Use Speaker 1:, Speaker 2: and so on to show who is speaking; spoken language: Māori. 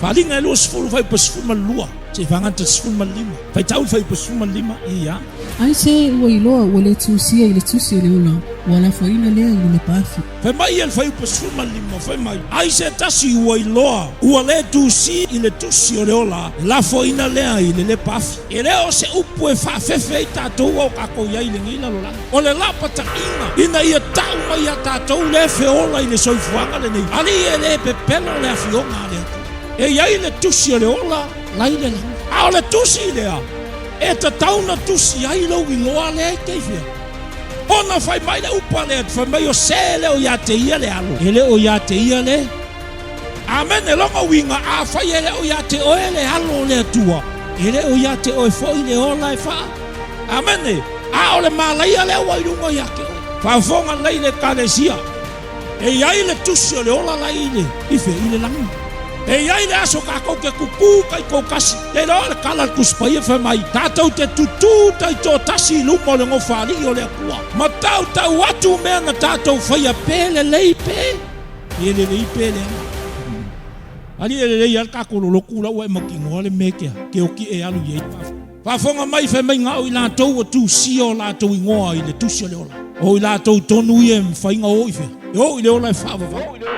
Speaker 1: Falinga e lua sifulu fai pa sifulu malua. Se fangata sifulu malima. Fai tau fai pa sifulu malima. Ia.
Speaker 2: Ai se ua iloa ua le tusia i le tusi o le ola. Ua la faina lea i le pafi.
Speaker 1: Fai mai el fai pa sifulu malima. Fai mai. Ai se tasi ua iloa. Ua le tusi i le tusi o le ola. La faina lea i le pafi. E leo se upu e whawhewhe i tātou au kako iai le ngila lola. O le lapa ta ina. Ina ia tau mai a tātou le feola i le soifuanga le nei. Ali e le pepelo le afionga le. E iai le tusi o le ola. Lai le lang. A o le tusi lea. E ta tauna tusi ai lau i loa le keifia. Ona fai mai le upa le. Fai mai o se le o ia te ia le alo. E le o ia te ia le. Amen e longa winga a fai e le o ia te oe le alo le tua. E le o ia te oe foi le ola e faa. Amen e. A o le malaia le o irunga ia ke. Whawhonga lei le kalesia. E iai le tusi o le ola lai le. Ife i le langi. E iai le aso kako ke kuku kai kokasi. Le roa le kala kuspai e whai mai. Tātou te tutu tai tō tasi lungo le ngofari o le akua. Ma tau atu mea na tātou whai a pēle lei pē. E le lei pēle ana. Ali e le lei al kako lo lokula ua e makingoa le mekea. Ke oki e alu iei pafu. Whafonga mai whai mai ngau i lātou o tu si o lātou i ngoa i le tusi o le ola. O i lātou tonu i e mwhainga o i whea. E o i le ola e whawa.